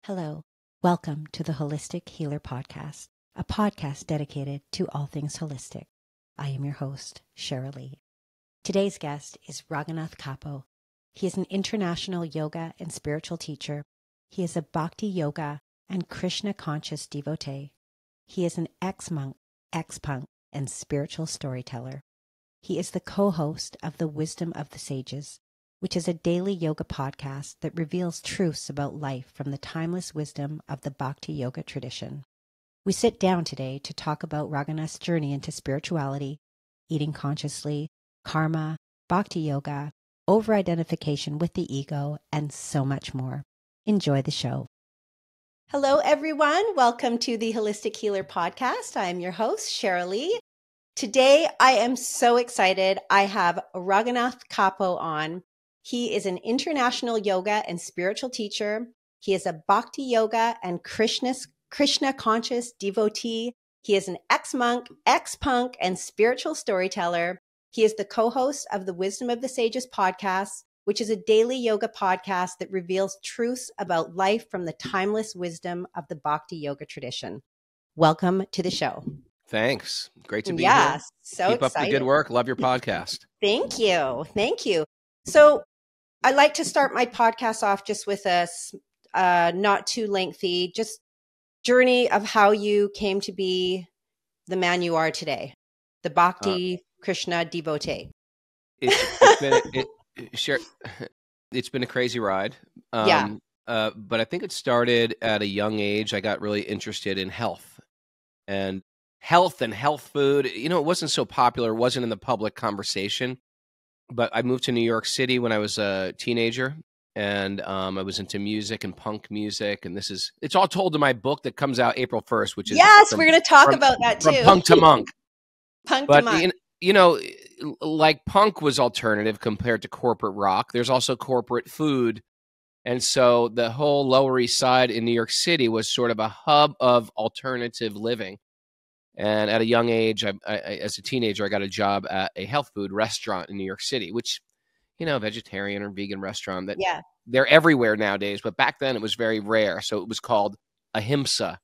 Hello, welcome to the Holistic Healer Podcast, a podcast dedicated to all things holistic. I am your host, Cheryl Lee. Today's guest is Raghunath Cappo. He is an international yoga and spiritual teacher. He is a Bhakti Yoga and Krishna conscious devotee. He is an ex-monk, ex-punk, and spiritual storyteller. He is the co-host of the Wisdom of the Sages, which is a daily yoga podcast that reveals truths about life from the timeless wisdom of the Bhakti Yoga tradition. We sit down today to talk about Raghunath's journey into spirituality, eating consciously, karma, Bhakti Yoga, over-identification with the ego, and so much more. Enjoy the show. Hello, everyone. Welcome to the Holistic Healer Podcast. I am your host, Cheryl Lee. Today, I am so excited. I have Raghunath Cappo on. He is an international yoga and spiritual teacher. He is a Bhakti Yoga and Krishna conscious devotee. He is an ex-monk, ex-punk, and spiritual storyteller. He is the co-host of the Wisdom of the Sages podcast, which is a daily yoga podcast that reveals truths about life from the timeless wisdom of the Bhakti Yoga tradition. Welcome to the show. Thanks. Great to be here. here. So Keep excited. up the good work. Love your podcast. Thank you. Thank you. So I like to start my podcast off just with a not too lengthy, just journey of how you came to be the man you are today, the Bhakti Krishna devotee. It's been a crazy ride. But I think it started at a young age. I got really interested in health and health food. You know, it wasn't so popular. It wasn't in the public conversation. But I moved to New York City when I was a teenager, and I was into music and punk music. And it's all told in my book that comes out April 1st, which is we're going to talk about that too. From punk to monk. To monk. You know, like punk was alternative compared to corporate rock. There's also corporate food. And so the whole Lower East Side in New York City was sort of a hub of alternative living. And at a young age, I, as a teenager, I got a job at a health food restaurant in New York City, which, you know, vegetarian or vegan restaurant that they're everywhere nowadays. But back then it was very rare. So it was called ahimsa,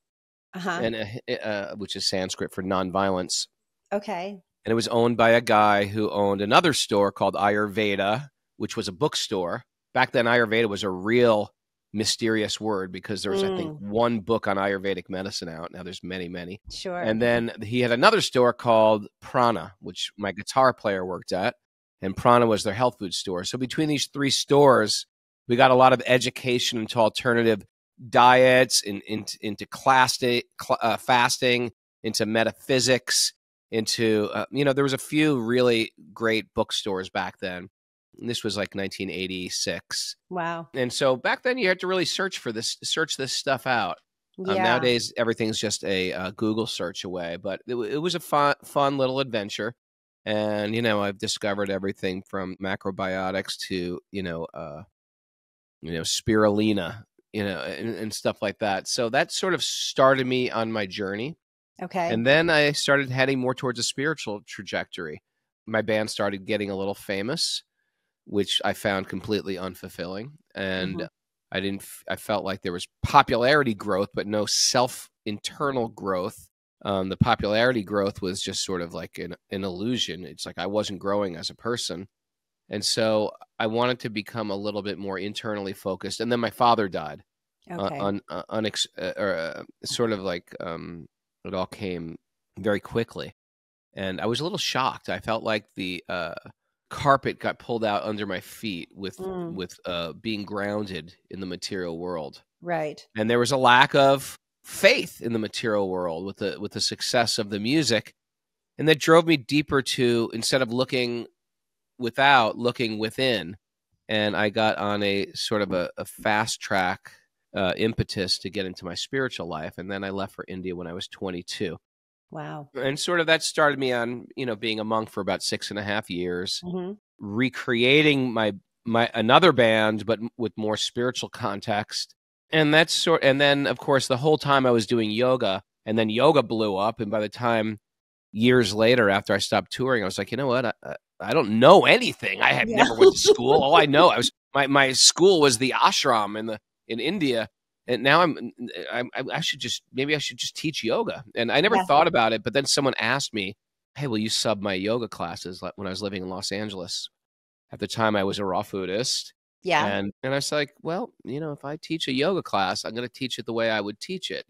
which is Sanskrit for nonviolence. Okay. And it was owned by a guy who owned another store called Ayurveda, which was a bookstore. Back then, Ayurveda was a real mysterious word because there was, I think, one book on Ayurvedic medicine out. Now there's many, many. Sure. And then he had another store called Prana, which my guitar player worked at. And Prana was their health food store. So between these three stores, we got a lot of education into alternative diets, into fasting, into metaphysics, into, there was a few really great bookstores back then. And this was like 1986. Wow. And so back then you had to really search this stuff out. Nowadays, everything's just a Google search away. But it was a fun little adventure. And, I've discovered everything from macrobiotics to, spirulina, and stuff like that. So that sort of started me on my journey. Okay. And then I started heading more towards a spiritual trajectory. My band started getting a little famous, which I found completely unfulfilling. And I felt like there was popularity growth, but no internal growth. The popularity growth was just sort of like an illusion. It's like I wasn't growing as a person. And so I wanted to become a little bit more internally focused. And then my father died. Okay. It all came very quickly. And I was a little shocked. I felt like the carpet got pulled out under my feet with being grounded in the material world. Right. And there was a lack of faith in the material world with the success of the music. And that drove me deeper to, instead of looking without, looking within. And I got on a sort of a fast track impetus to get into my spiritual life. And then I left for India when I was 22. Wow. And sort of that started me on, being a monk for about 6.5 years, recreating my another band, but with more spiritual context. And then of course the whole time I was doing yoga, and then yoga blew up. And by the time years later, after I stopped touring, I was like, you know what? I don't know anything. I had never went to school. All I know, my school was the ashram in India. And now I should just, maybe I should just teach yoga. And I never Yeah. thought about it, but then someone asked me, hey, will you sub my yoga classes when I was living in Los Angeles? At the time, I was a raw foodist. Yeah. And I was like, well, if I teach a yoga class, I'm going to teach it the way I would teach it,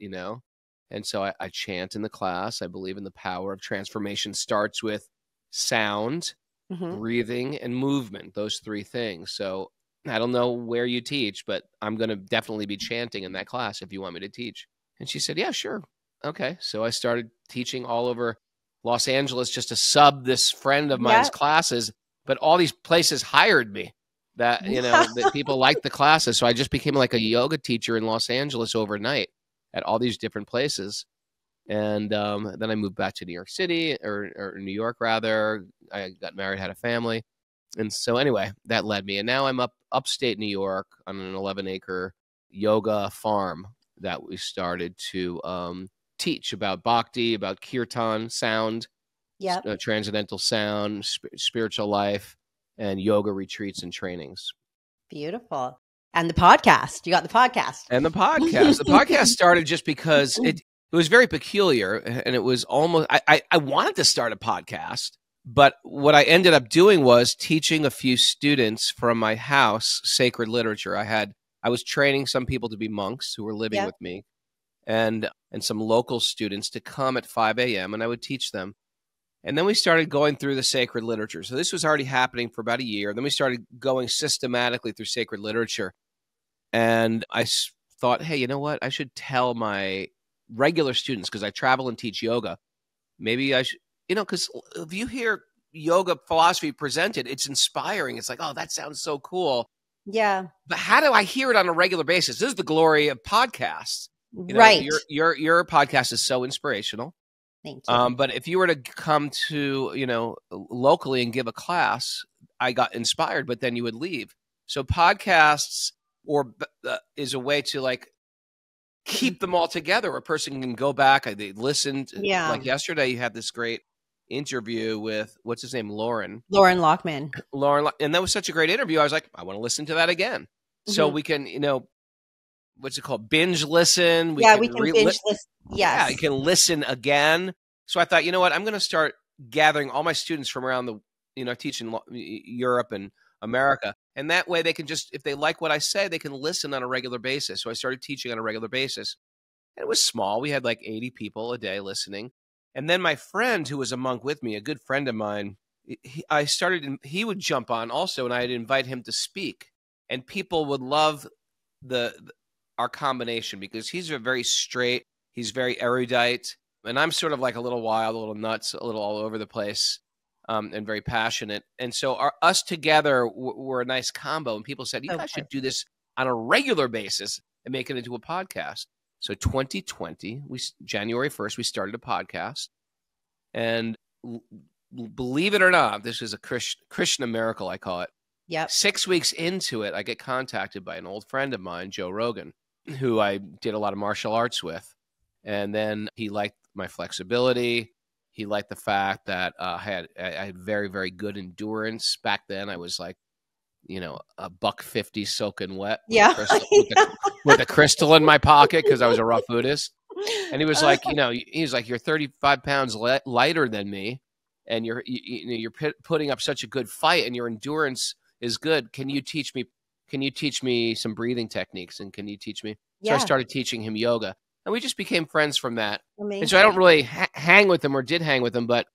And so I chant in the class. I believe in the power of transformation starts with sound, breathing, and movement, those three things. So I don't know where you teach, but I'm going to definitely be chanting in that class if you want me to teach. And she said, yeah, sure. Okay. So I started teaching all over Los Angeles just to sub this friend of mine's classes, but all these places hired me that, that people liked the classes. So I just became like a yoga teacher in Los Angeles overnight at all these different places. And then I moved back to New York City or New York rather. I got married, had a family. And so anyway, that led me. And now I'm upstate New York on an 11-acre yoga farm that we started to teach about bhakti, about kirtan, sound, transcendental sound, spiritual life, and yoga retreats and trainings. Beautiful. And the podcast. You got the podcast. And the podcast. The podcast started just because it was very peculiar. And it was almost, I wanted to start a podcast. But what I ended up doing was teaching a few students from my house sacred literature. I was training some people to be monks who were living with me and some local students to come at 5 a.m. and I would teach them. And then we started going through the sacred literature. So this was already happening for about a year. Then we started going systematically through sacred literature. And I thought, hey, you know what? I should tell my regular students, because I travel and teach yoga. Maybe I should, because if you hear yoga philosophy presented, it's inspiring. It's like, oh, that sounds so cool. Yeah. But how do I hear it on a regular basis? This is the glory of podcasts. Right. Your podcast is so inspirational. Thank you. But if you were to come to, locally and give a class, I got inspired, but then you would leave. So podcasts is a way to like keep them all together. Where a person can go back. They listened. Yeah. Like yesterday, you had this great interview with, what's his name? Lauren Lockman. And that was such a great interview. I was like, I want to listen to that again. So we can, what's it called? Binge listen. We can binge listen. Yes. Yeah, you can listen again. So I thought, you know what? I'm going to start gathering all my students from around the, teaching Europe and America. And that way they can just, if they like what I say, they can listen on a regular basis. So I started teaching on a regular basis. And it was small. We had like 80 people a day listening. And then my friend who was a monk with me, a good friend of mine, he would jump on also, and I'd invite him to speak. And people would love our combination because he's very straight. He's very erudite. And I'm sort of like a little wild, a little nuts, a little all over the place, and very passionate. And so us together were a nice combo. And people said, you guys should do this on a regular basis and make it into a podcast. So 2020, January 1st, we started a podcast. And believe it or not, this is a Krishna miracle, I call it. Yep. 6 weeks into it, I get contacted by an old friend of mine, Joe Rogan, who I did a lot of martial arts with. And then he liked my flexibility. He liked the fact that I had very, very good endurance. Back then, I was like, a $150 soaking wet with a crystal in my pocket because I was a raw foodist. And he was like, you're 35 pounds lighter than me, and you're putting up such a good fight, and your endurance is good. Can you teach me some breathing techniques? And can you teach me? So I started teaching him yoga, and we just became friends from that. Amazing. And so I don't really hang with him or did hang with him, but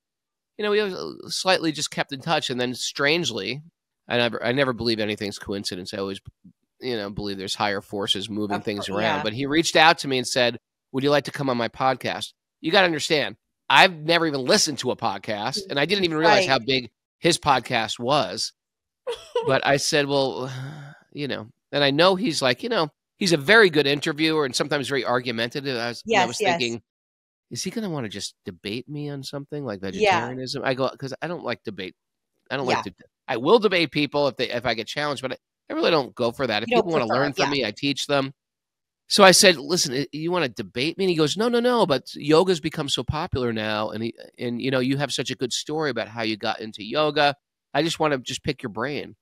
we slightly just kept in touch. And then strangely, I never believe anything's coincidence. I always, believe there's higher forces moving things around. Yeah. But he reached out to me and said, would you like to come on my podcast? You got to understand, I've never even listened to a podcast, and I didn't even realize how big his podcast was. But I said, well, and I know he's like, he's a very good interviewer and sometimes very argumentative. I was thinking, is he going to want to just debate me on something like vegetarianism? I go, because I don't like debate. I don't like to. I will debate people if I get challenged, but I really don't go for that. If people want to learn from me, I teach them. So I said, listen, you want to debate me? And he goes, no, but yoga's become so popular now. And you have such a good story about how you got into yoga. I just want to just pick your brain.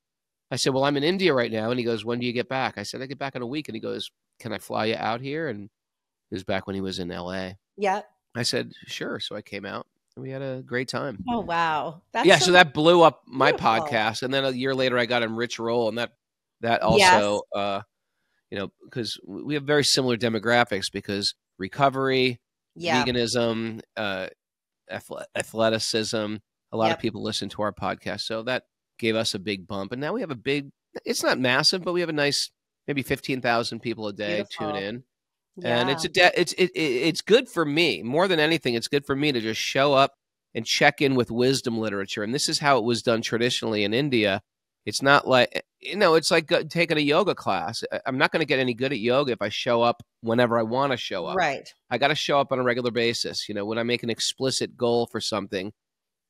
I said, well, I'm in India right now. And he goes, when do you get back? I said, I get back in a week. And he goes, can I fly you out here? And it was back when he was in LA. Yeah. I said, sure. So I came out and we had a great time. Oh, wow. That's Yeah. So that blew up my beautiful. podcast. And then a year later I got him Rich Roll, and that Yes. also, you know, because we have very similar demographics, because recovery, Yeah. veganism, athleticism, a lot Yep. of people listen to our podcast. So that gave us a big bump. And now we have a big, it's not massive, but we have a nice, maybe 15,000 people a day Beautiful. tune in. Yeah. And it's good for me. More than anything, it's good for me to just show up and check in with wisdom literature. And this is how it was done traditionally in India. It's not like, you know, it's like taking a yoga class. I'm not going to get any good at yoga if I show up whenever I want to show up. Right. I got to show up on a regular basis. You know, when I make an explicit goal for something,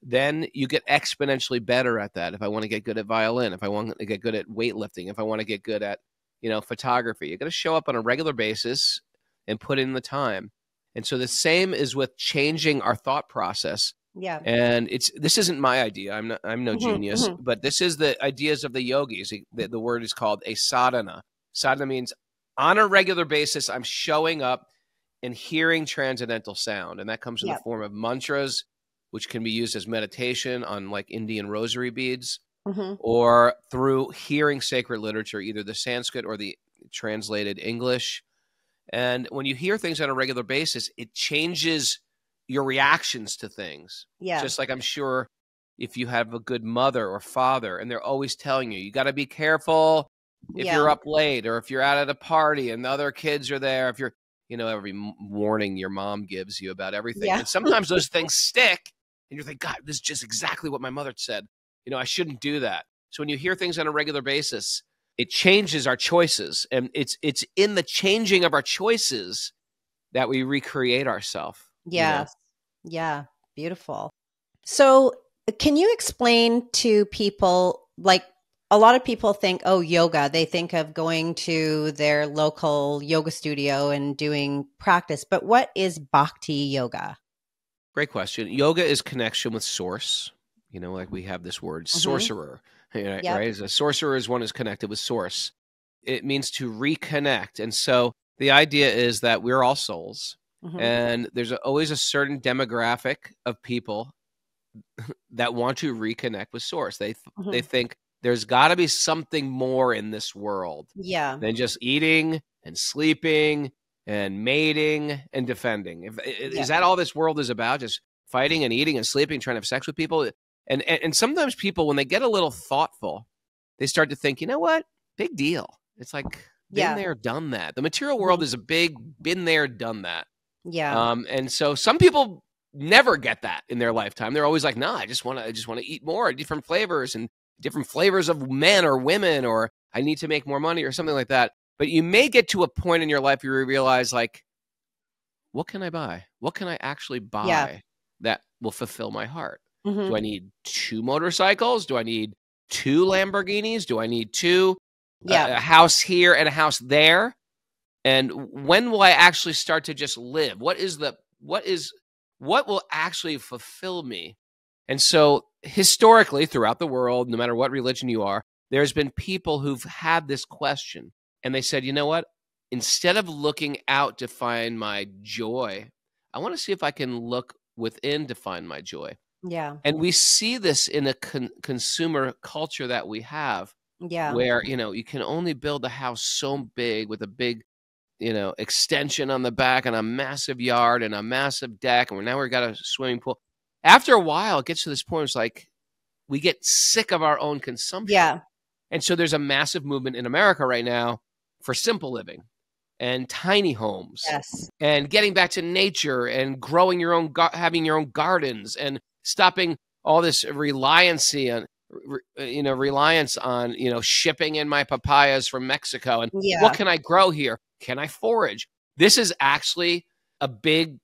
then you get exponentially better at that. If I want to get good at violin, if I want to get good at weightlifting, if I want to get good at, you know, photography, you got to show up on a regular basis and put in the time. And so the same is with changing our thought process. Yeah. And this isn't my idea. I'm no genius, but this is the ideas of the yogis. The word is called a sadhana. Sadhana means on a regular basis, I'm showing up and hearing transcendental sound. And that comes in the form of mantras, which can be used as meditation on like Indian rosary beads, or through hearing sacred literature, either the Sanskrit or the translated English. And when you hear things on a regular basis, it changes your reactions to things. Yeah. Just like I'm sure if you have a good mother or father and they're always telling you, you got to be careful if you're up late, or if you're out at a party and the other kids are there, if you're, you know, every warning your mom gives you about everything. Yeah. And sometimes those things stick and you're like, God, this is just exactly what my mother said. You know, I shouldn't do that. So when you hear things on a regular basis, it changes our choices. And it's in the changing of our choices that we recreate ourselves. Yes. You know? Yeah. Beautiful. So can you explain to people, like a lot of people think, oh, yoga, they think of going to their local yoga studio and doing practice, but what is Bhakti Yoga? Great question. Yoga is connection with source. You know, like we have this word, sorcerer, right? A sorcerer is one who's connected with source. It means to reconnect. And so the idea is that we're all souls, and there's always a certain demographic of people that want to reconnect with source. They think there's got to be something more in this world than just eating and sleeping and mating and defending. Is that all this world is about? Just fighting and eating and sleeping, trying to have sex with people? And sometimes people, when they get a little thoughtful, they start to think, you know what? Big deal. It's like, been there, done that. The material world is a big, been there, done that. Yeah. And so some people never get that in their lifetime. They're always like, no, I just want to eat more, different flavors and different flavors of men or women, or I need to make more money or something like that. But you may get to a point in your life where you realize, like, what can I buy? What can I actually buy that will fulfill my heart? Do I need 2 motorcycles? Do I need 2 Lamborghinis? Do I need 2 a house here and a house there? And when will I actually start to just live? What will actually fulfill me? And so historically, throughout the world, no matter what religion you are, there's been people who've had this question, and they said, you know what? Instead of looking out to find my joy, I want to see if I can look within to find my joy. Yeah. And we see this in a consumer culture that we have, where, you know, you can only build a house so big with a big, you know, extension on the back and a massive yard and a massive deck. And now we've got a swimming pool. After a while, it gets to this point, it's like we get sick of our own consumption. Yeah. And so there's a massive movement in America right now for simple living and tiny homes and getting back to nature and growing your own, having your own gardens and stopping all this reliance on, you know, shipping in my papayas from Mexico. And what can I grow here? Can I forage? This is actually a big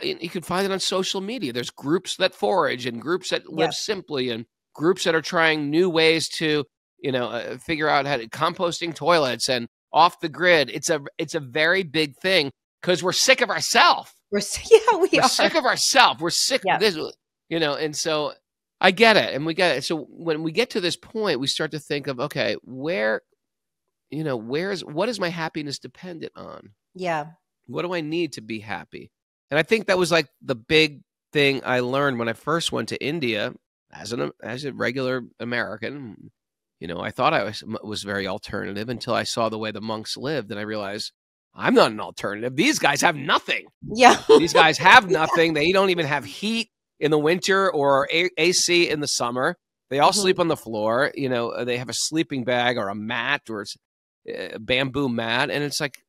you can find it on social media. There's groups that forage and groups that live simply and groups that are trying new ways to, you know, figure out how to composting toilets and off the grid. It's a very big thing because we're sick of ourselves. We're sick of ourselves. We're sick of this, you know, and so I get it. And we get it. So when we get to this point, we start to think of, okay, where what is my happiness dependent on? Yeah. What do I need to be happy? And I think that was like the big thing I learned when I first went to India as a regular American. I thought I was very alternative until I saw the way the monks lived, and I realized I'm not an alternative. These guys have nothing. Yeah. These guys have nothing. They don't even have heat in the winter or AC in the summer. They all sleep on the floor. They have a sleeping bag or a mat or a bamboo mat, and it's like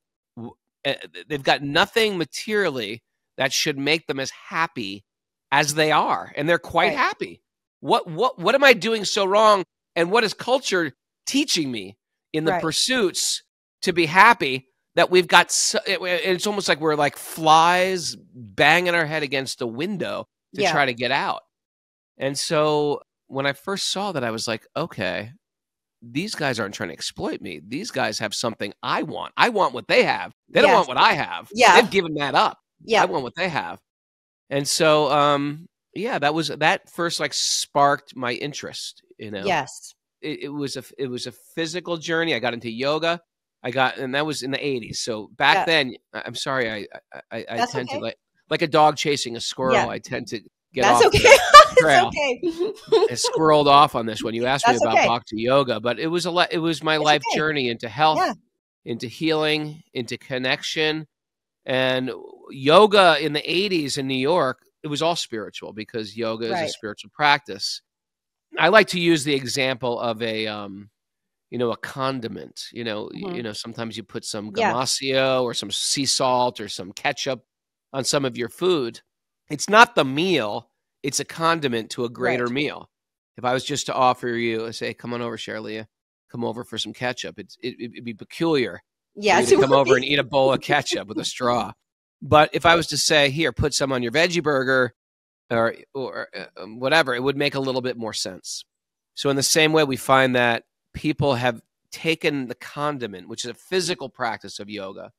they've got nothing materially that should make them as happy as they are, and they're quite happy. What am I doing so wrong? And what is culture teaching me in the pursuits to be happy that we've got? It's almost like we're like flies banging our head against a window to try to get out. And so when I first saw that, I was like, okay, these guys aren't trying to exploit me. These guys have something I want. I want what they have. They don't want what I have. Yeah. They've given that up. Yeah. I want what they have. And so, that first like sparked my interest, Yes. It was a physical journey. I got into yoga. And that was in the 80s. So back then, I'm sorry, I tend to like a dog chasing a squirrel. Yeah. I tend to get off the trail. I squirreled off on this one. You asked me about Bhakti Yoga, but it was my life journey into health, into healing, into connection. And yoga in the 80s in New York, it was all spiritual because yoga is a spiritual practice. I like to use the example of a condiment. Sometimes you put some gamasio or some sea salt or some ketchup on some of your food. It's not the meal. It's a condiment to a greater meal. If I was just to offer you, say, come on over, Shirley, come over for some ketchup, it'd be peculiar. Yes. To come over and eat a bowl of ketchup with a straw. But if I was to say, here, put some on your veggie burger or whatever, it would make a little bit more sense. So in the same way, we find that people have taken the condiment, which is a physical practice of yoga,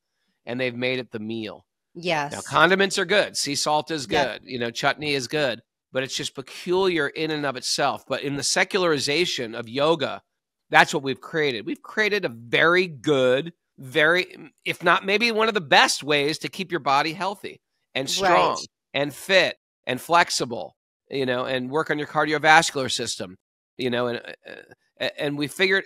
and they've made it the meal. Yes. Now, condiments are good. Sea salt is good. Chutney is good. But it's just peculiar in and of itself. But in the secularization of yoga, that's what we've created. We've created a very good, if not maybe one of the best ways to keep your body healthy and strong and fit and flexible, and work on your cardiovascular system, and we figured,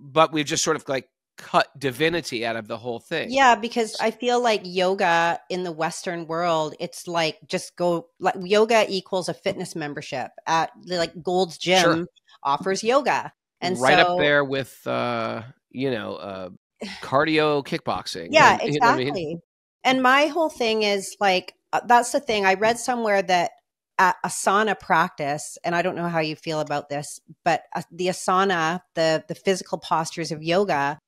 but we've just sort of like cut divinity out of the whole thing. Yeah, because I feel like yoga in the Western world, it's like yoga equals a fitness membership at like Gold's Gym offers yoga. And right up there with, cardio kickboxing. Yeah, and, exactly. You know what I mean? And my whole thing is like, that's the thing. I read somewhere that asana practice, and I don't know how you feel about this, but the asana, the physical postures of yoga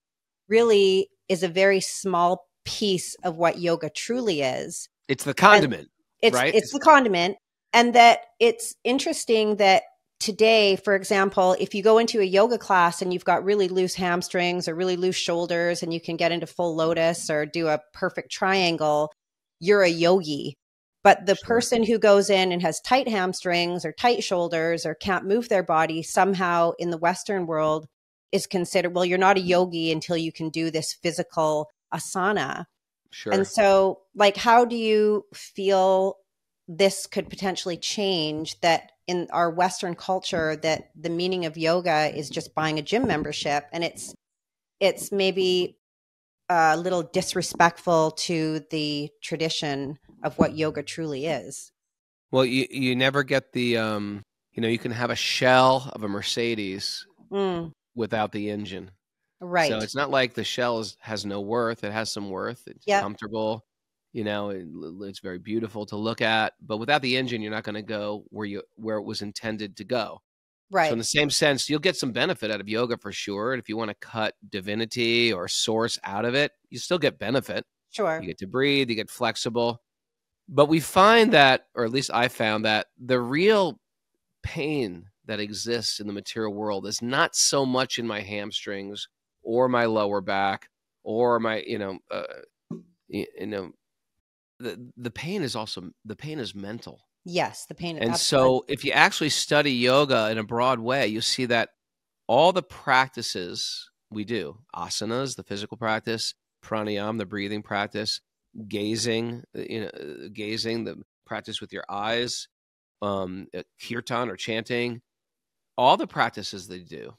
really is a very small piece of what yoga truly is. It's the condiment, right? It's the condiment. And that it's interesting that today, for example, if you go into a yoga class and you've got really loose hamstrings or really loose shoulders and you can get into full lotus or do a perfect triangle, you're a yogi. But the person who goes in and has tight hamstrings or tight shoulders or can't move their body somehow in the Western world is considered, well, you're not a yogi until you can do this physical asana. Sure. And so, like, how do you feel this could potentially change that in our Western culture, that the meaning of yoga is just buying a gym membership, and it's maybe a little disrespectful to the tradition of what yoga truly is? Well, you never get the, you can have a shell of a Mercedes without the engine. Right. So it's not like the shell has no worth. It has some worth. It's comfortable. It's very beautiful to look at. But without the engine, you're not going to go where it was intended to go. Right. So in the same sense, you'll get some benefit out of yoga for sure. And if you want to cut divinity or source out of it, you still get benefit. Sure. You get to breathe. You get flexible. But we find that, or at least I found that, the real pain that exists in the material world is not so much in my hamstrings or my lower back or my, the pain is mental. Yes, the pain. And absolutely. so if you actually study yoga in a broad way, you see that all the practices we do, asanas, the physical practice, pranayama, the breathing practice, gazing, the practice with your eyes, kirtan or chanting, all the practices they do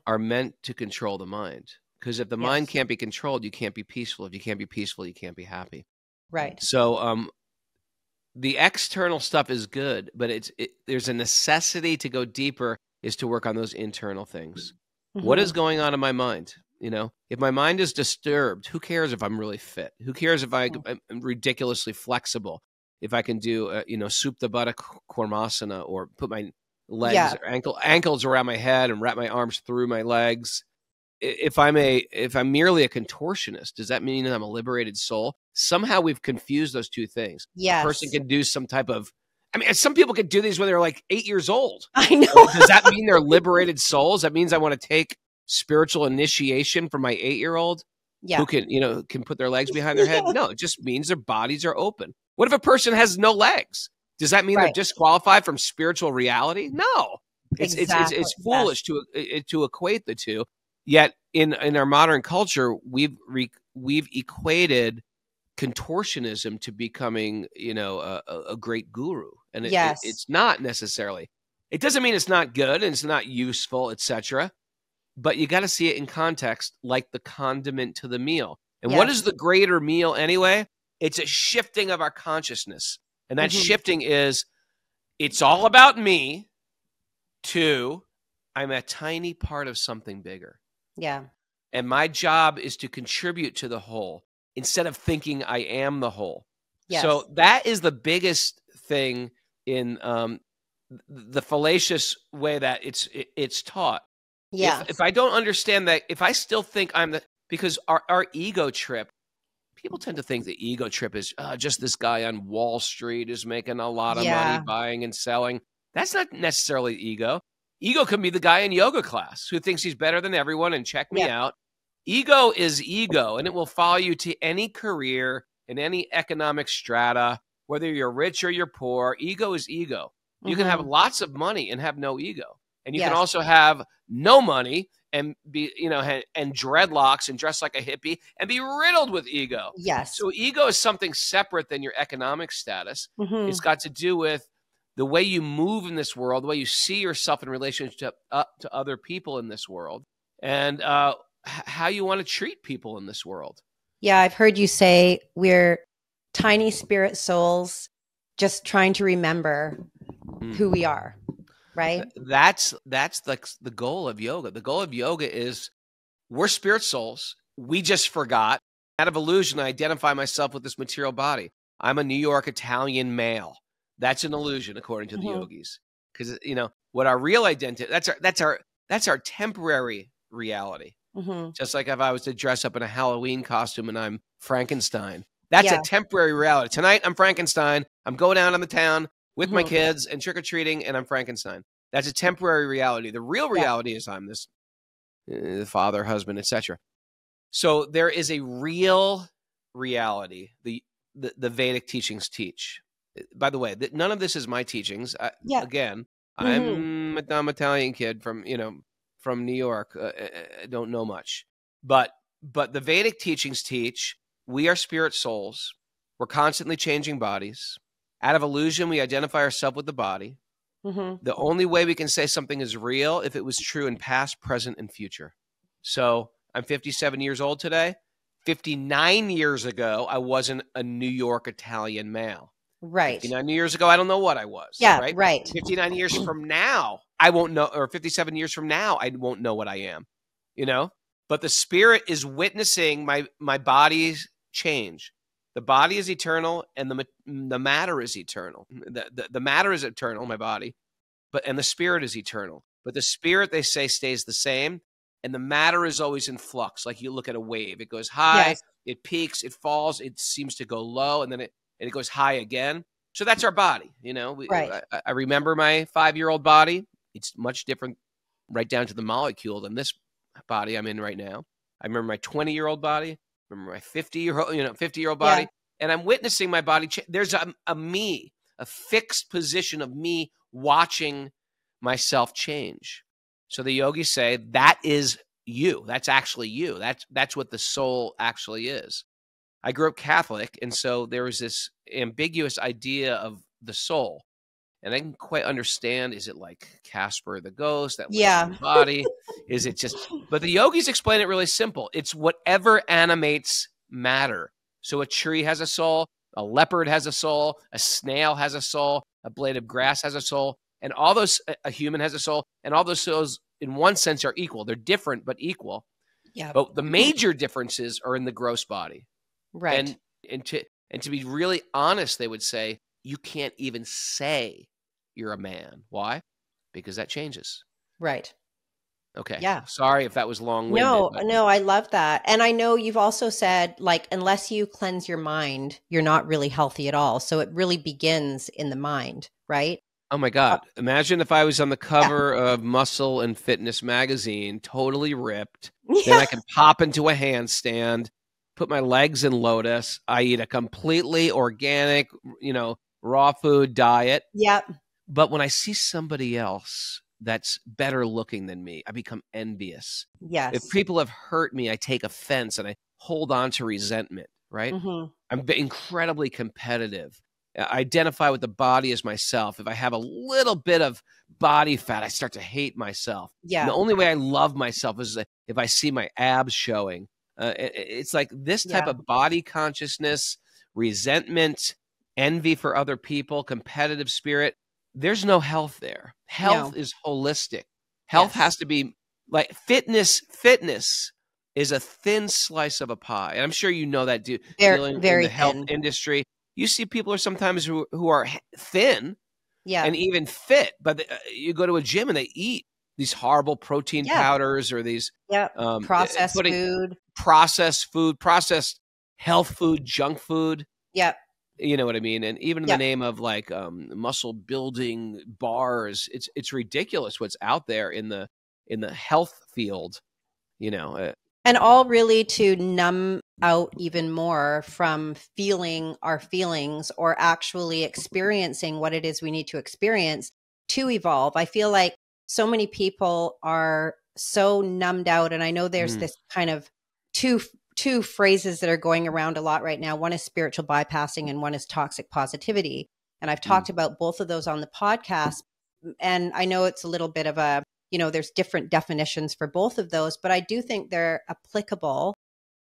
are meant to control the mind. Because if the mind can't be controlled, you can't be peaceful. If you can't be peaceful, you can't be happy. Right. So the external stuff is good, but there's a necessity to go deeper, is to work on those internal things. What is going on in my mind? If my mind is disturbed, who cares if I'm really fit? Who cares if I'm ridiculously flexible? If I can do, Supta Baddha Karmasana, or put my legs or ankles around my head and wrap my arms through my legs. If I'm merely a contortionist, does that mean that I'm a liberated soul? Somehow we've confused those two things. Yes. A person can do some type of, some people could do these when they're like 8 years old. I know. Does that mean they're liberated souls? That means I want to take spiritual initiation from my 8-year-old who can put their legs behind their head? No, it just means their bodies are open. What if a person has no legs? Does that mean they're disqualified from spiritual reality? No. It's foolish to equate the two. Yet in our modern culture, we've equated contortionism to becoming, a great guru, and it's not necessarily. It doesn't mean it's not good and it's not useful, etc. But you got to see it in context, like the condiment to the meal. And what is the greater meal anyway? It's a shifting of our consciousness, and that shifting is, it's all about me, to I'm a tiny part of something bigger. Yeah. And my job is to contribute to the whole instead of thinking I am the whole. Yes. So that is the biggest thing in the fallacious way that it's taught. Yeah. If I don't understand that, if I still think because our ego trip, people tend to think the ego trip is just this guy on Wall Street is making a lot of money buying and selling. That's not necessarily ego. Ego can be the guy in yoga class who thinks he's better than everyone and check me out. Ego is ego, and it will follow you to any career in any economic strata, whether you're rich or you're poor. Ego is ego. You can have lots of money and have no ego. And you can also have no money and be, and dreadlocks and dress like a hippie and be riddled with ego. Yes. So ego is something separate than your economic status. It's got to do with the way you move in this world, the way you see yourself in relationship to other people in this world, and how you want to treat people in this world. Yeah, I've heard you say we're tiny spirit souls just trying to remember who we are, right? That's like the goal of yoga. The goal of yoga is we're spirit souls. We just forgot. Out of illusion, I identify myself with this material body. I'm a New York Italian male. That's an illusion, according to the yogis, because what our real identity. That's our temporary reality. Just like if I was to dress up in a Halloween costume and I'm Frankenstein, that's a temporary reality. Tonight I'm Frankenstein. I'm going out on the town with my kids and trick or treating, and I'm Frankenstein. That's a temporary reality. The real reality is I'm this father, husband, etc. So there is a real reality. The Vedic teachings teach. By the way, none of this is my teachings. Again, I'm a dumb Italian kid from New York. I don't know much, but the Vedic teachings teach we are spirit souls. We're constantly changing bodies. Out of illusion, we identify ourselves with the body. The only way we can say something is real if it was true in past, present, and future. So I'm 57 years old today. 59 years ago, I wasn't a New York Italian male. Right. 59 years ago, I don't know what I was. Yeah, right. 59 years from now, I won't know, or 57 years from now, I won't know what I am, But the spirit is witnessing my body's change. The body is eternal, and the matter is eternal. The matter is eternal, my body, and the spirit is eternal. But the spirit, they say, stays the same, and the matter is always in flux. Like you look at a wave, it goes high, it peaks, it falls, it seems to go low, and then it goes high again. So that's our body, I remember my 5-year-old body. It's much different, right down to the molecule, than this body I'm in right now. I remember my 20-year-old body. Remember my 50-year-old body, and I'm witnessing my body change. There's a me, a fixed position of me watching myself change. So the yogis say that is you. That's actually you. That's what the soul actually is. I grew up Catholic, and so there was this ambiguous idea of the soul. And I didn't quite understand, is it like Casper the ghost that lives in Yeah. the body? Is it just, but the yogis explain it really simple. It's whatever animates matter. So a tree has a soul, a leopard has a soul, a snail has a soul, a blade of grass has a soul, and all those, a human has a soul, and all those souls in one sense are equal. They're different, but equal. Yeah. But the major differences are in the gross body. Right. And to be really honest, they would say, you can't even say you're a man. Why? Because that changes. Right. Okay. Yeah. Sorry if that was long-winded. No, But no, I love that. And I know you've also said, like, unless you cleanse your mind, you're not really healthy at all. So it really begins in the mind, right? oh my God. Imagine if I was on the Yeah. cover of Muscle and Fitness magazine, totally ripped. Then Yeah. I can pop into a handstand, put my legs in lotus. I eat a completely organic, raw food diet. Yep. But when I see somebody else that's better looking than me, I become envious. If Yes. people have hurt me, I take offense and I hold on to resentment, right? Hmm. I'm incredibly competitive. I identify with the body as myself. If I have a little bit of body fat, I start to hate myself. And Yeah. the only way I love myself is if I see my abs showing. It's like this type Yeah. of body consciousness, resentment, envy for other people, competitive spirit. There's no health there. Health No. is holistic. Health Yes. has to be like fitness. Fitness is a thin slice of a pie. And I'm sure you know that Very, dealing in very the health thin. industry. You see people are sometimes who are thin Yeah. and even fit, but you go to a gym and they eat these horrible protein Yeah. powders or these Yep. Processed putting food. processed food, processed health food, junk food. Yep. You know what I mean? And even in the Yep. name of like muscle building bars, it's ridiculous what's out there in the health field. And all really to numb out even more from feeling our feelings or actually experiencing what it is we need to experience to evolve. I feel like so many people are so numbed out. And I know there's Mm, this kind of two phrases that are going around a lot right now. One is spiritual bypassing and one is toxic positivity. And I've mm, talked about both of those on the podcast. And I know it's a little bit of a, there's different definitions for both of those, but I do think they're applicable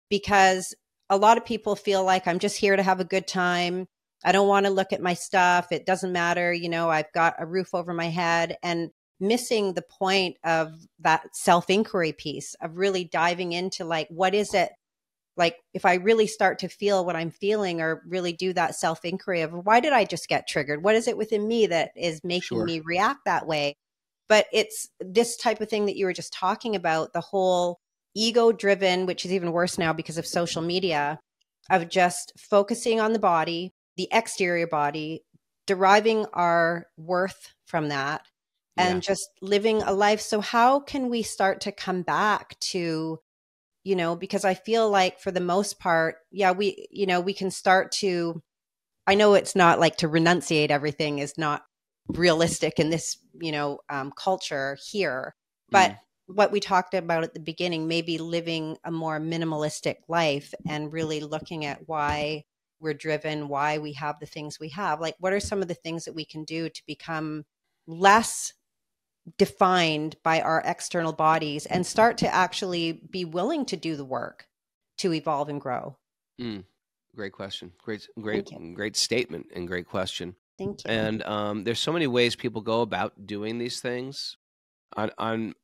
because a lot of people feel like I'm just here to have a good time. I don't want to look at my stuff. It doesn't matter. I've got a roof over my head, and missing the point of that self-inquiry piece of really diving into like, what is it? Like if I really start to feel what I'm feeling or really do that self-inquiry of why did I just get triggered? What is it within me that is making sure. me react that way? But it's this type of thing that you were just talking about, the whole ego driven, which is even worse now because of social media, of just focusing on the body, the exterior body, deriving our worth from that, Yeah. and just living a life. So how can we start to come back to, because I feel like for the most part, we can start to, I know it's not like to renunciate everything is not realistic in this, culture here. But what we talked about at the beginning, maybe living a more minimalistic life and really looking at why we're driven, why we have the things we have. Like, what are some of the things that we can do to become less defined by our external bodies and start to actually be willing to do the work to evolve and grow? Great question. Thank you. Great statement and great question. Thank you. And there's so many ways people go about doing these things. And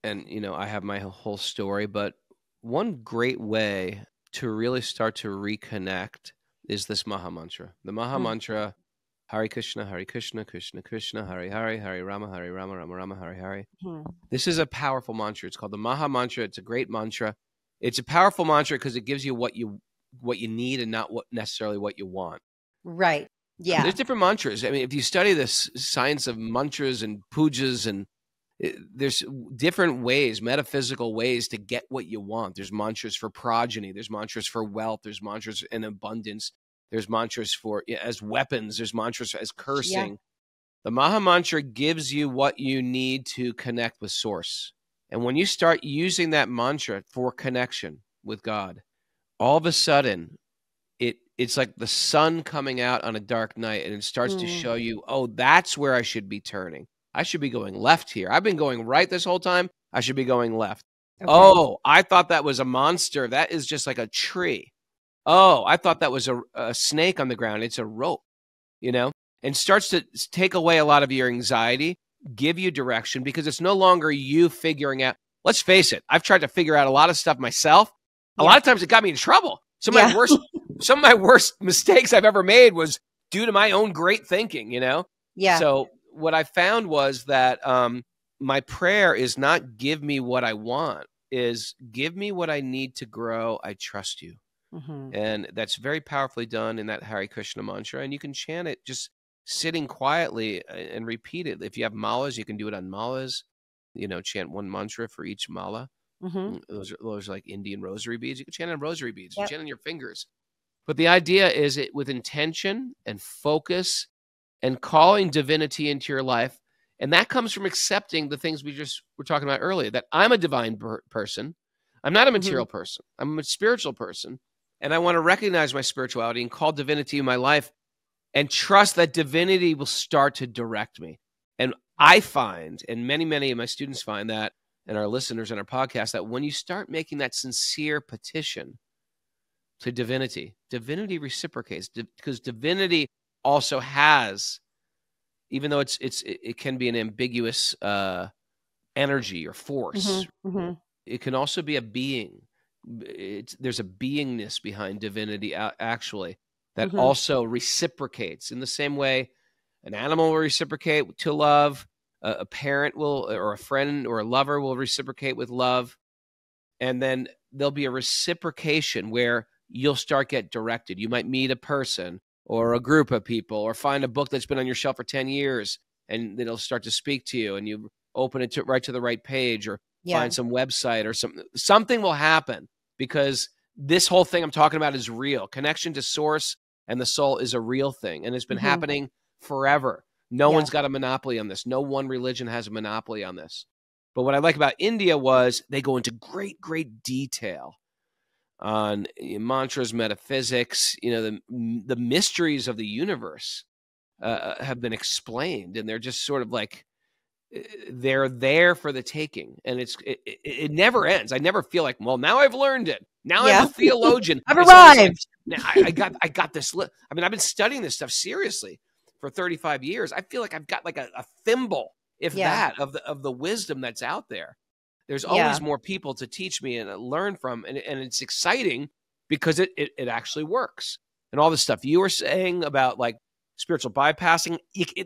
I have my whole story, but one great way to really start to reconnect is this Maham Mantra. The Maham Mantra, Hare Krishna, Krishna Krishna, Hare Hare, Hare Rama, Rama Rama, Hare Hare. This is a powerful mantra. It's called the Maham Mantra. It's a great mantra. It's a powerful mantra because it gives you what you need and not necessarily what you want. Right. Yeah. There's different mantras. I mean, if you study this science of mantras and pujas, and there's different ways, metaphysical ways to get what you want. There's mantras for progeny. There's mantras for wealth. There's mantras in abundance. There's mantras for as weapons. There's mantras as cursing. Yeah. The Maha Mantra gives you what you need to connect with source. And when you start using that mantra for connection with God, all of a sudden, it's like the sun coming out on a dark night, and it starts to show you, oh, that's where I should be turning. I should be going left here. I've been going right this whole time. I should be going left. Okay. Oh, I thought that was a monster. That is just like a tree. Oh, I thought that was a snake on the ground. It's a rope, and starts to take away a lot of your anxiety, give you direction, because it's no longer you figuring out. Let's face it. I've tried to figure out a lot of stuff myself. A lot of times it got me in trouble. Some of my worst mistakes I've ever made was due to my own great thinking, Yeah. So what I found was that my prayer is not give me what I want, is give me what I need to grow. I trust you. Mm-hmm. And that's very powerfully done in that Hare Krishna mantra. And you can chant it just sitting quietly and repeat it. If you have malas, you can do it on malas, chant one mantra for each mala. Mm-hmm. Those are like Indian rosary beads. You can chant on rosary beads. Yep. You chant on your fingers. But the idea is it with intention and focus and calling divinity into your life. And that comes from accepting the things we just were talking about earlier, that I'm a divine person. I'm not a material person. I'm a spiritual person. And I want to recognize my spirituality and call divinity in my life and trust that divinity will start to direct me. And I find, and many, many of my students find that, and our listeners on our podcast, that when you start making that sincere petition to divinity, divinity reciprocates, because divinity also has, even though it can be an ambiguous energy or force, it can also be a being. There's a beingness behind divinity actually that also reciprocates in the same way an animal will reciprocate to love. A parent will, or a friend or a lover will reciprocate with love. And then there'll be a reciprocation where you'll start get directed. You might meet a person or a group of people or find a book that's been on your shelf for 10 years and it'll start to speak to you and you open it right to the right page or find some website or something. Something will happen because this whole thing I'm talking about is real. Connection to source and the soul is a real thing. And it's been happening forever. No one's got a monopoly on this. No one religion has a monopoly on this. But what I like about India was they go into great, great detail on mantras, metaphysics, the mysteries of the universe have been explained. And they're just sort of like, they're there for the taking. And it never ends. I never feel like, well, now I've learned it. Now I'm a theologian. I've arrived. Now I got this. I've been studying this stuff seriously for 35 years. I feel like I've got like a thimble, if that, of the wisdom that's out there. There's always more people to teach me and learn from. And it's exciting because it actually works. And all the stuff you were saying about like spiritual bypassing,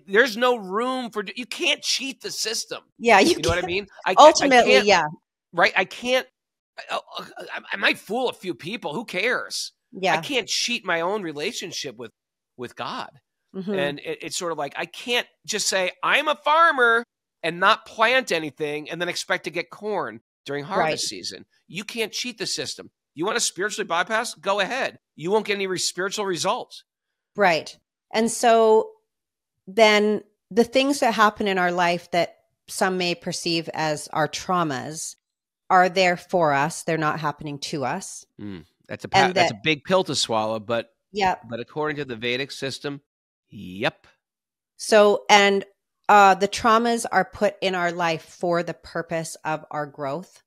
there's no room for, you can't cheat the system. Yeah. You know what I mean? Ultimately, Right. I can't, I might fool a few people. Who cares? Yeah. I can't cheat my own relationship with God. And it's sort of like, I can't just say I'm a farmer and not plant anything and then expect to get corn during harvest season. You can't cheat the system. You want to spiritually bypass? Go ahead. You won't get any spiritual results. Right. And so then the things that happen in our life that some may perceive as our traumas are there for us. They're not happening to us. That's a big pill to swallow, but according to the Vedic system, yep. So, and the traumas are put in our life for the purpose of our growth.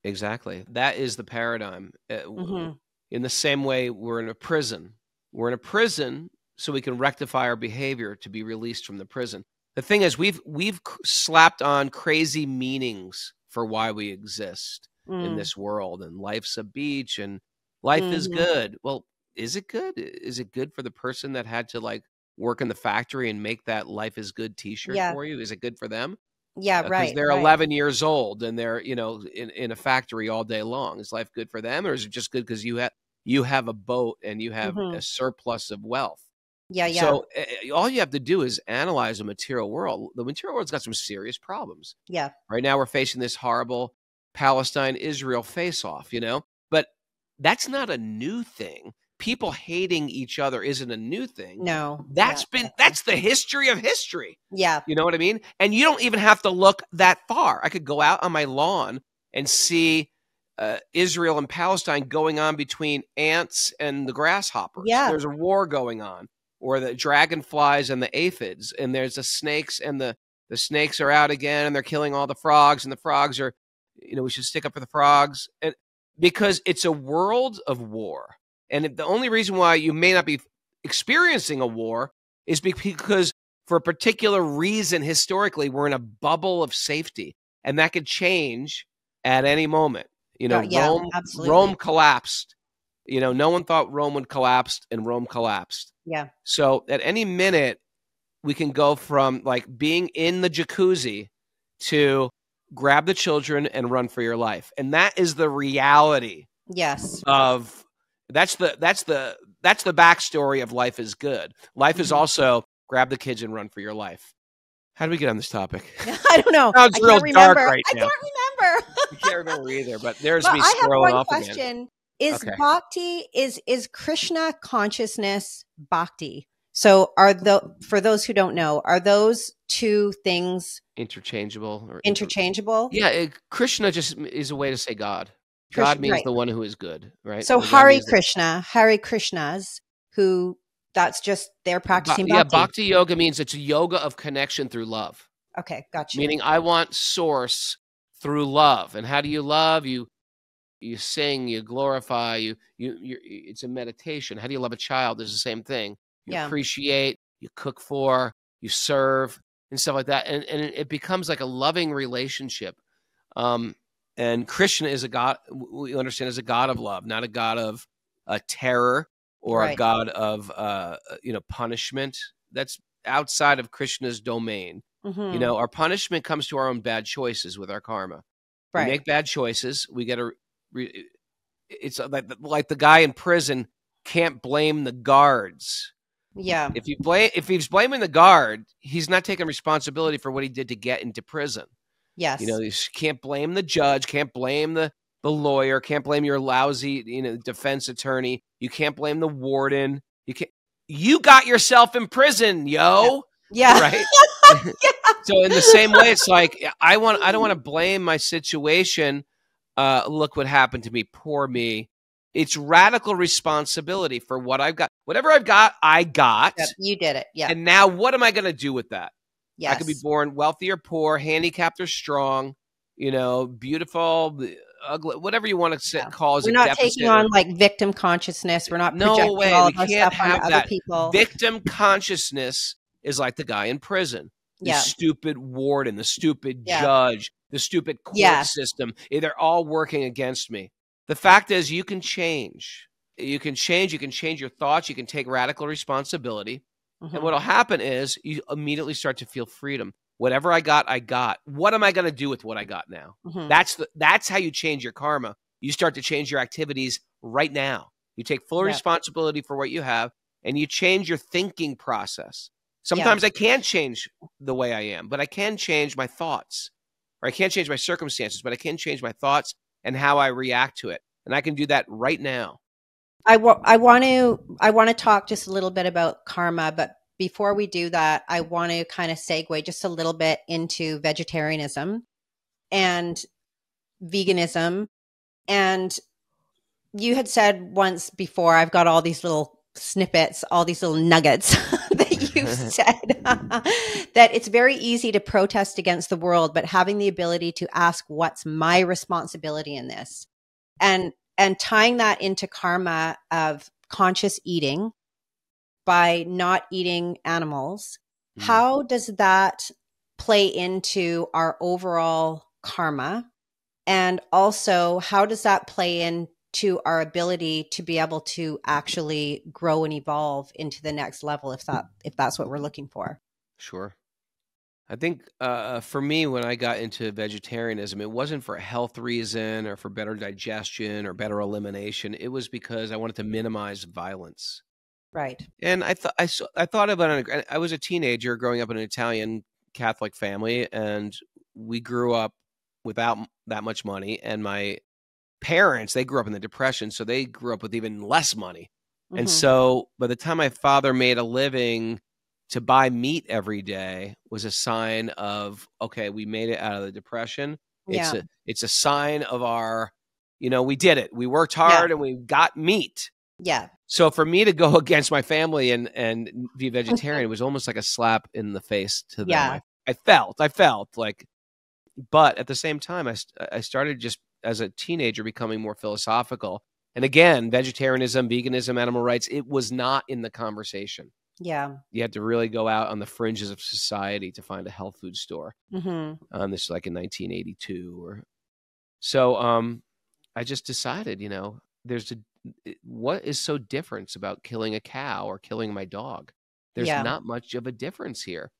Exactly. That is the paradigm. In the same way, we're in a prison. We're in a prison so we can rectify our behavior to be released from the prison. The thing is, we've slapped on crazy meanings for why we exist in this world. And life's a beach and life is good. Well, is it good? Is it good for the person that had to like work in the factory and make that life is good t-shirt for you? Is it good for them? Yeah, right. Because they're 11 years old and they're, in a factory all day long. Is life good for them? Or is it just good because you have a boat and you have a surplus of wealth? Yeah. So all you have to do is analyze the material world. The material world's got some serious problems. Yeah. Right now we're facing this horrible Palestine-Israel face-off, But that's not a new thing. People hating each other isn't a new thing. No. That's the history of history. Yeah. You know what I mean? And you don't even have to look that far. I could go out on my lawn and see Israel and Palestine going on between ants and the grasshoppers. Yeah. There's a war going on, or the dragonflies and the aphids, and there's the snakes, and the snakes are out again, and they're killing all the frogs, and the frogs are, we should stick up for the frogs, and because it's a world of war. And the only reason why you may not be experiencing a war is because for a particular reason, historically, we're in a bubble of safety, and that could change at any moment. Rome collapsed. No one thought Rome would collapse, and Rome collapsed. Yeah. So at any minute, we can go from like being in the jacuzzi to grab the children and run for your life. And that is the reality. Yes. That's the backstory of life is good. Life is also grab the kids and run for your life. How do we get on this topic? I don't know. Sounds real dark right now. I can't remember. I can't remember either, but there's me scrolling off again. I have one question. Is Bhakti, is Krishna consciousness Bhakti? So for those who don't know, are those two things interchangeable? Yeah, Krishna just is a way to say God. God means the one who is good, right? So Hare Krishnas, who that's just they're practicing Bhakti. Yeah, Bhakti Yoga means it's a yoga of connection through love. Okay, gotcha. Meaning I want source through love. And how do you love? You sing, you glorify, you it's a meditation. How do you love a child? It's the same thing. You appreciate, you cook for, you serve, and stuff like that. And it becomes like a loving relationship. And Krishna is a God, we understand, as a God of love, not a God of terror or a God of punishment. That's outside of Krishna's domain. Mm-hmm. Our punishment comes to our own bad choices with our karma. Right. We make bad choices. We get it's like the guy in prison can't blame the guards. Yeah. If he's blaming the guard, he's not taking responsibility for what he did to get into prison. Yes. You can't blame the judge, can't blame the lawyer, can't blame your lousy, defense attorney. You can't blame the warden. You got yourself in prison, yo. Yeah. Right? Yeah. So in the same way, it's like I don't want to blame my situation. Look what happened to me. Poor me. It's radical responsibility for what I've got. Whatever I've got, I got. Yep, you did it. Yeah. And now what am I going to do with that? Yes. I could be born wealthy or poor, handicapped or strong, beautiful, ugly, whatever you want to call as a deficit. We're not taking on like victim consciousness. We're not projecting all of our stuff onto other people. Victim consciousness is like the guy in prison. The stupid warden, the stupid judge, the stupid court system. They're all working against me. The fact is you can change. You can change your thoughts. You can take radical responsibility. Mm-hmm. And what will happen is you immediately start to feel freedom. Whatever I got, I got. What am I going to do with what I got now? Mm-hmm. That's how you change your karma. You start to change your activities right now. You take full responsibility for what you have, and you change your thinking process. Sometimes I can't change the way I am, but I can change my thoughts. Or I can't change my circumstances, but I can change my thoughts and how I react to it. And I can do that right now. I want to talk just a little bit about karma, but before we do that, I want to kind of segue just a little bit into vegetarianism and veganism. And you had said once before, I've got all these little snippets, all these little nuggets that you've said, that it's very easy to protest against the world, but having the ability to ask, what's my responsibility in this? And tying that into karma of conscious eating by not eating animals, how does that play into our overall karma? And also, how does that play into our ability to be able to actually grow and evolve into the next level, if that's what we're looking for? Sure. I think for me, when I got into vegetarianism, it wasn't for a health reason or for better digestion or better elimination. It was because I wanted to minimize violence. Right. And I thought about it. I was a teenager growing up in an Italian Catholic family, and we grew up without that much money. And my parents, they grew up in the Depression, so they grew up with even less money. Mm-hmm. And so by the time my father made a living, to buy meat every day was a sign of, okay, we made it out of the Depression. Yeah. It's a sign of our, we did it. We worked Yeah. hard and we got meat. Yeah. So for me to go against my family and be vegetarian was almost like a slap in the face to them. Yeah. I felt like, but at the same time, I started just as a teenager becoming more philosophical. And again, vegetarianism, veganism, animal rights, it was not in the conversation. Yeah. You had to really go out on the fringes of society to find a health food store. Mm-hmm. This is like in 1982 or so. I just decided, what is so different about killing a cow or killing my dog? There's Yeah. not much of a difference here.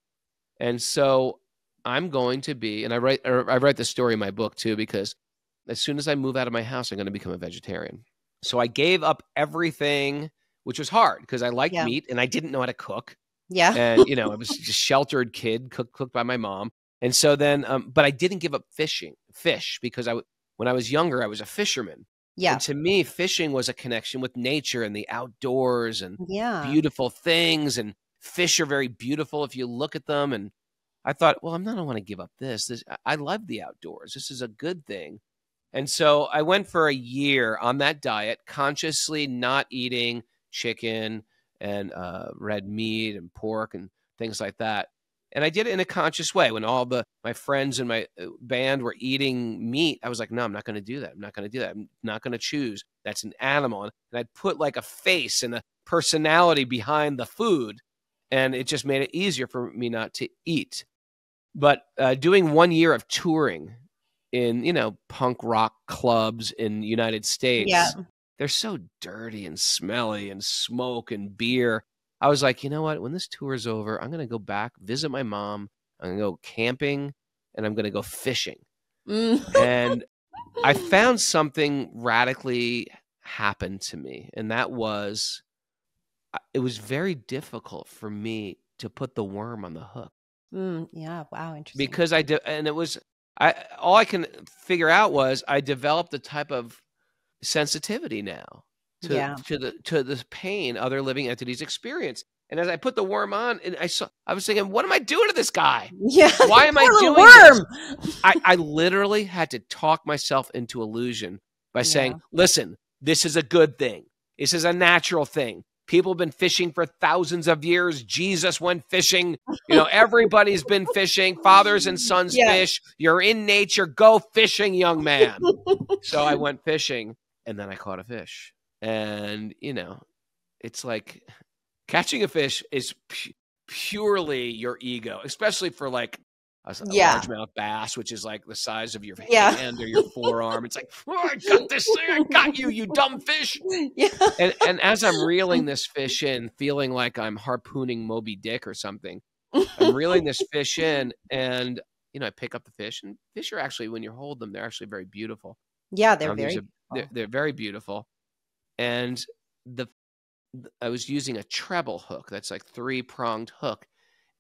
And so I'm going to be, and I write the story in my book too, because as soon as I move out of my house, I'm going to become a vegetarian. So I gave up everything, which was hard because I liked Yeah. meat and I didn't know how to cook. Yeah. And, I was just a sheltered kid, cooked by my mom. And so then, but I didn't give up fish, because when I was younger, I was a fisherman. Yeah. And to me, fishing was a connection with nature and the outdoors and Yeah. beautiful things. And fish are very beautiful if you look at them. And I thought, well, I don't want to give up this. I love the outdoors. This is a good thing. And so I went for a year on that diet, consciously not eating chicken and red meat and pork and things like that. And I did it in a conscious way. When all my friends in my band were eating meat, I was like, no, I'm not going to do that. I'm not going to do that. I'm not going to choose. That's an animal. And I'd put like a face and a personality behind the food. And it just made it easier for me not to eat. But doing 1 year of touring in, punk rock clubs in the United States, Yeah. they're so dirty and smelly and smoke and beer. I was like, you know what? When this tour is over, I'm going to go back, visit my mom. I'm going to go camping and I'm going to go fishing. And I found something radically happened to me. And that was, it was very difficult for me to put the worm on the hook. Yeah. Wow. Interesting. Because and it was, all I can figure out was I developed a type of sensitivity now to the pain other living entities experience. And as I put the worm on, and I was thinking, what am I doing to this guy? Yeah. Why am I doing worm? this? I literally had to talk myself into illusion by saying, listen, this is a good thing. This is a natural thing. People have been fishing for thousands of years. Jesus went fishing. Everybody's been fishing. Fathers and sons fish. You're in nature. Go fishing, young man. So I went fishing, and then I caught a fish. And, it's like catching a fish is purely your ego, especially for like a largemouth bass, which is like the size of your hand or your forearm. It's like, oh, I got this thing. I got you, you dumb fish. Yeah. And as I'm reeling this fish in, feeling like I'm harpooning Moby Dick or something, I'm reeling this fish in, and I pick up the fish. And fish are actually, when you hold them, they're actually very beautiful. Yeah, they're they're very beautiful. And I was using a treble hook. That's like 3-pronged hook,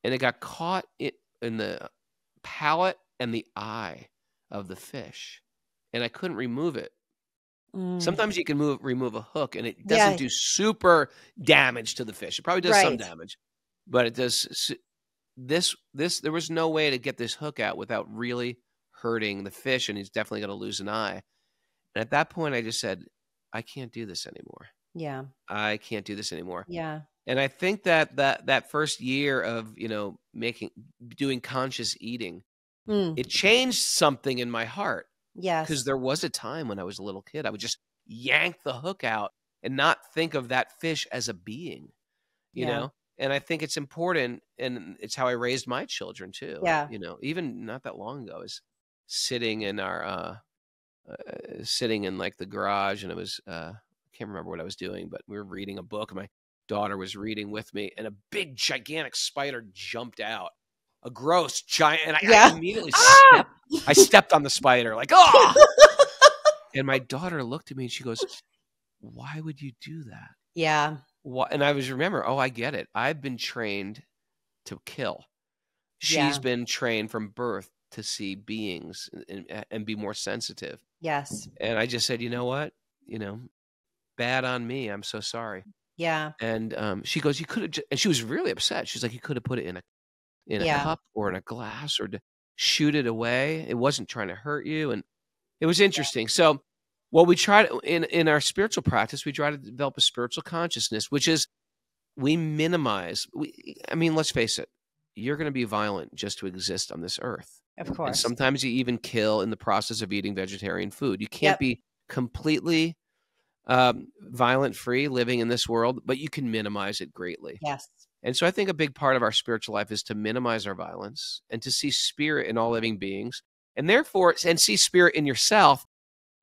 and it got caught in the palate and the eye of the fish, and I couldn't remove it. Sometimes you can remove a hook and it doesn't do super damage to the fish. It probably does some damage, but it does this. There was no way to get this hook out without really hurting the fish, and he's definitely going to lose an eye. And at that point, I just said, I can't do this anymore. Yeah. I can't do this anymore. Yeah. And I think that first year of, doing conscious eating, it changed something in my heart. Yes. Because there was a time when I was a little kid, I would just yank the hook out and not think of that fish as a being, you know? And I think it's important, and it's how I raised my children too. Yeah. Even not that long ago, I was sitting in our, sitting in like the garage, and it was, I can't remember what I was doing, but we were reading a book, and my daughter was reading with me, and a big gigantic spider jumped out, a gross giant, and I immediately stepped on the spider, like, oh! And my daughter looked at me and she goes, why would you do that? Yeah. And I remember, I get it. I've been trained to kill. She's been trained from birth to see beings and be more sensitive. Yes. And I just said, you know what? Bad on me. I'm so sorry. Yeah. And she goes, you could have, and she was really upset. She's like, you could have put it in a cup or in a glass, or shoot it away. It wasn't trying to hurt you. And it was interesting. So what we try to, in our spiritual practice, we try to develop a spiritual consciousness, which is we minimize. I mean, let's face it, you're going to be violent just to exist on this earth. Of And course. sometimes you even kill in the process of eating vegetarian food. You can't be completely violent free living in this world, but you can minimize it greatly. Yes. And so I think a big part of our spiritual life is to minimize our violence and to see spirit in all living beings, and therefore, and see spirit in yourself.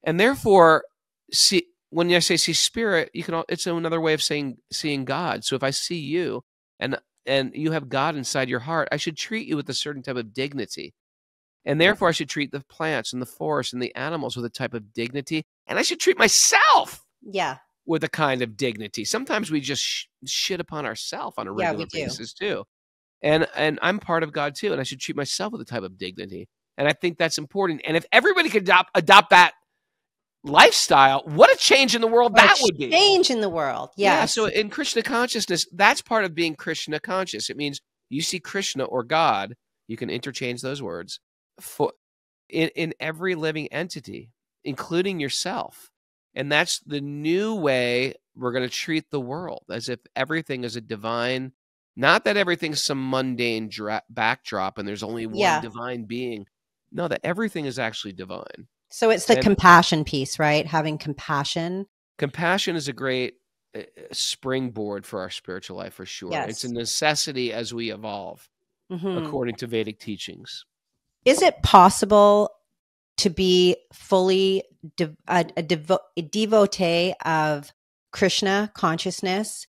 And therefore, see, when I say see spirit, it's another way of saying seeing God. So if I see you and you have God inside your heart, I should treat you with a certain type of dignity. And therefore, I should treat the plants and the forest and the animals with a type of dignity. And I should treat myself with a kind of dignity. Sometimes we just shit upon ourselves on a regular basis too. And I'm part of God too, and I should treat myself with a type of dignity. And I think that's important. And if everybody could adopt that lifestyle, what a change in the world that would be. Change in the world, yes. Yeah, so in Krishna consciousness, that's part of being Krishna conscious. It means you see Krishna or God, you can interchange those words, in every living entity, including yourself. And that's the new way we're going to treat the world, as if everything is a divine, not that everything's some mundane backdrop and there's only one divine being. No, that everything is actually divine. So it's the compassion piece, right? Having compassion. Compassion is a great springboard for our spiritual life, for sure. Yes. It's a necessity as we evolve, according to Vedic teachings. Is it possible to be fully a devotee of Krishna consciousness?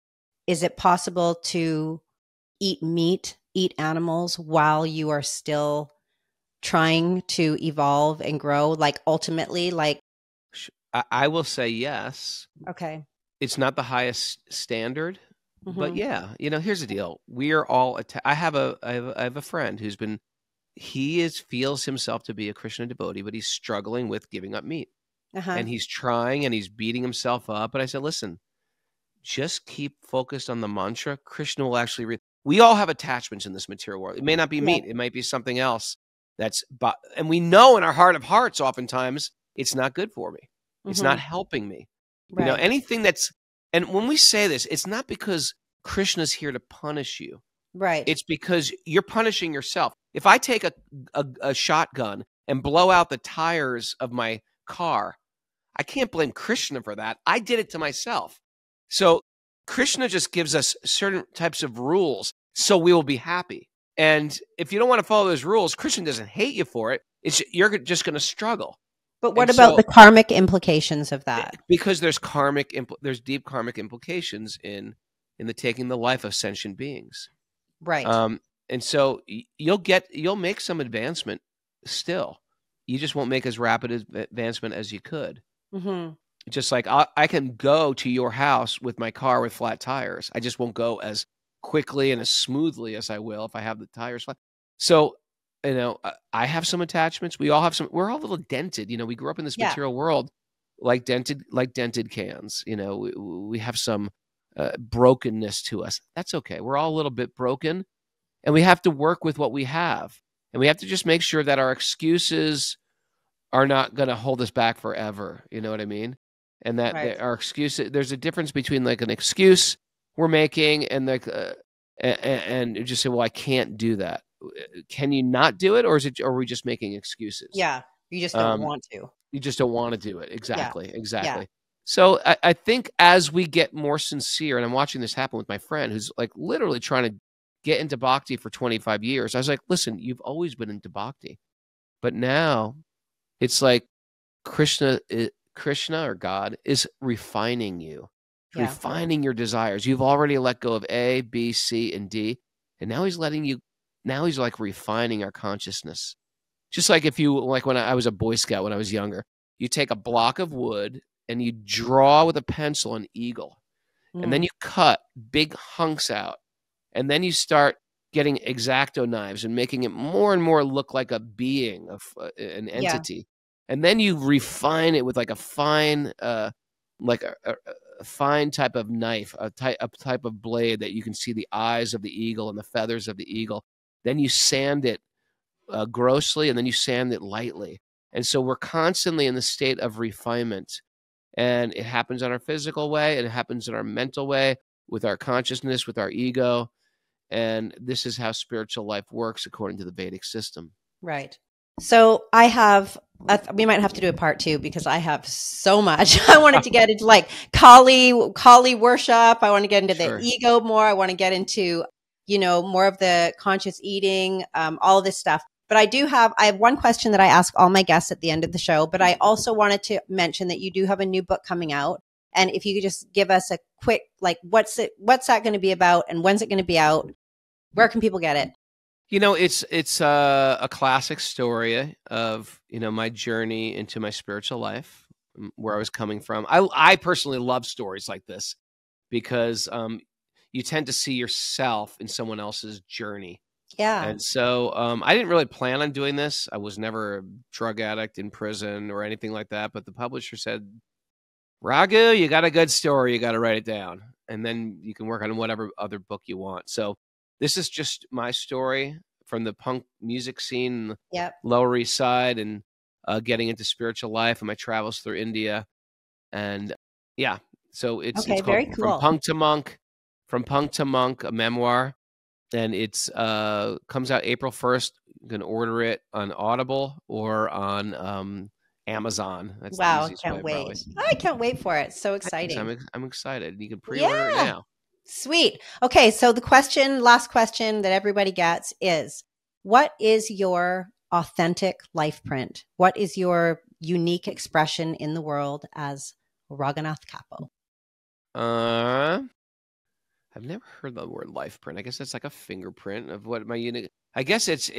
Is it possible to eat meat, eat animals while you are still trying to evolve and grow? Like ultimately, like I will say yes. Okay. It's not the highest standard, but yeah, here's the deal. We are all. I have a friend who's been. He feels himself to be a Krishna devotee, but he's struggling with giving up meat. And he's trying and he's beating himself up. But I said, listen, just keep focused on the mantra. Krishna will actually we all have attachments in this material world. It may not be meat. It might be something else. And we know in our heart of hearts, oftentimes, it's not good for me. It's not helping me. Right. Anything and when we say this, it's not because Krishna's here to punish you. Right. It's because you're punishing yourself. If I take a shotgun and blow out the tires of my car, I can't blame Krishna for that. I did it to myself. So Krishna just gives us certain types of rules so we will be happy. And if you don't want to follow those rules, Krishna doesn't hate you for it. You're just going to struggle. But what about the karmic implications of that? Because there's deep karmic implications in the taking the life of sentient beings. Right. And so you'll make some advancement still. You just won't make as rapid advancement as you could. Just like I can go to your house with my car with flat tires. I just won't go as quickly and as smoothly as I will if I have the tires flat. So, I have some attachments. We all have some. We're all a little dented. We grew up in this material world like dented cans. We have some brokenness to us. That's okay. We're all a little bit broken, and we have to work with what we have, and we have to just make sure that our excuses are not going to hold us back forever. You know what I mean? And that our excuses. There's a difference between like an excuse we're making and and just say, well, I can't do that. Can you not do it, or are we just making excuses? Yeah, you just don't want to. You just don't want to do it. Exactly. Yeah. So I think as we get more sincere, and I'm watching this happen with my friend who's like literally trying to get into bhakti for 25 years. I was like, listen, you've always been into bhakti, but now it's like Krishna or God is refining you, refining your desires. You've already let go of A, B, C, and D, and now he's like refining our consciousness. Just like when I was a Boy Scout when I was younger, you take a block of wood and you draw with a pencil an eagle, and then you cut big hunks out, and then you start getting X-Acto knives and making it more and more look like a being, an entity, and then you refine it with like a fine, like a fine type of knife, a type of blade that you can see the eyes of the eagle and the feathers of the eagle. Then you sand it grossly, and then you sand it lightly. And so we're constantly in the state of refinement. And it happens on our physical way. It happens in our mental way, with our consciousness, with our ego. And this is how spiritual life works according to the Vedic system. Right. So we might have to do a part 2 because I have so much. I wanted to get into like Kali worship. I want to get into the ego more. I want to get into, more of the conscious eating, all of this stuff. But I have one question that I ask all my guests at the end of the show, but I also wanted to mention that you do have a new book coming out. And if you could just give us a quick, like, what's that going to be about, and when's it going to be out? Where can people get it? It's a classic story of, my journey into my spiritual life, where I was coming from. I personally love stories like this because you tend to see yourself in someone else's journey. Yeah. And so I didn't really plan on doing this. I was never a drug addict in prison or anything like that. But the publisher said, Raghu, you got a good story. You got to write it down. And then you can work on whatever other book you want. So this is just my story from the punk music scene, Lower East Side, and getting into spiritual life and my travels through India. And so it's called very cool. From Punk to Monk, a memoir. And it's comes out April 1st. You can order it on Audible or on Amazon. That's wow, the easiest can't way, wait. probably. I can't wait for it. So exciting. I'm excited. You can pre-order it now. Sweet. Okay, so the last question that everybody gets is, what is your authentic life print? What is your unique expression in the world as Raghunath Cappo? I've never heard the word life print. I guess that's like a fingerprint of what my unique. I guess it's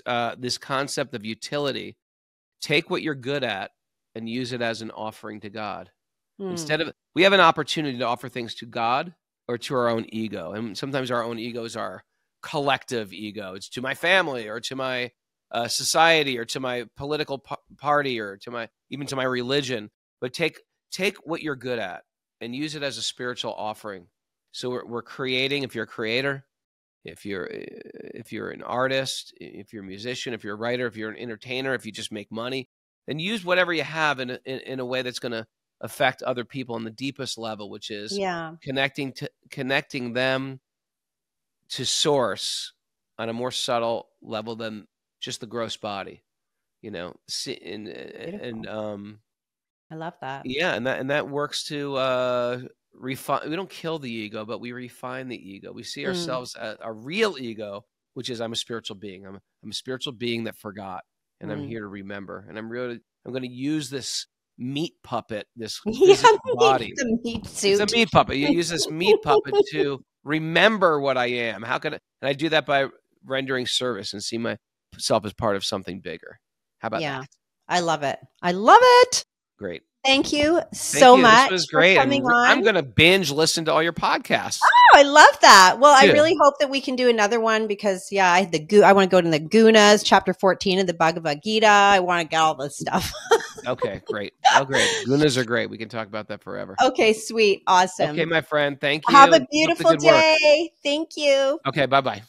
this concept of utility. Take what you're good at and use it as an offering to God. Instead of, we have an opportunity to offer things to God or to our own ego, and sometimes our own egos are collective ego. It's to my family or to my society or to my political party or even to my religion. But take what you're good at and use it as a spiritual offering. So we're creating. If you're a creator, if you're an artist, if you're a musician, if you're a writer, if you're an entertainer, if you just make money, then use whatever you have in a way that's going to affect other people on the deepest level, which is connecting them to source on a more subtle level than just the gross body. I love that. Yeah, and that works to refine. We don't kill the ego, but we refine the ego. We see ourselves as a real ego, which is, I'm a spiritual being. I'm a spiritual being that forgot, and I'm here to remember. And I'm going to use this meat puppet, this physical body. The meat suit. It's a meat puppet. You use this meat puppet to remember what I am. How can I? And I do that by rendering service and see myself as part of something bigger. How about that? I love it. I love it. Great. Thank you so much. This was great. I'm going to binge listen to all your podcasts. Oh, I love that. Well, I really hope that we can do another one because, I want to go to the Gunas, chapter 14 of the Bhagavad Gita. I want to get all this stuff. Okay, great. Oh, great. Gunas are great. We can talk about that forever. Okay, sweet. Awesome. Okay, my friend. Thank you. Have a beautiful day. Thank you. Okay, bye-bye.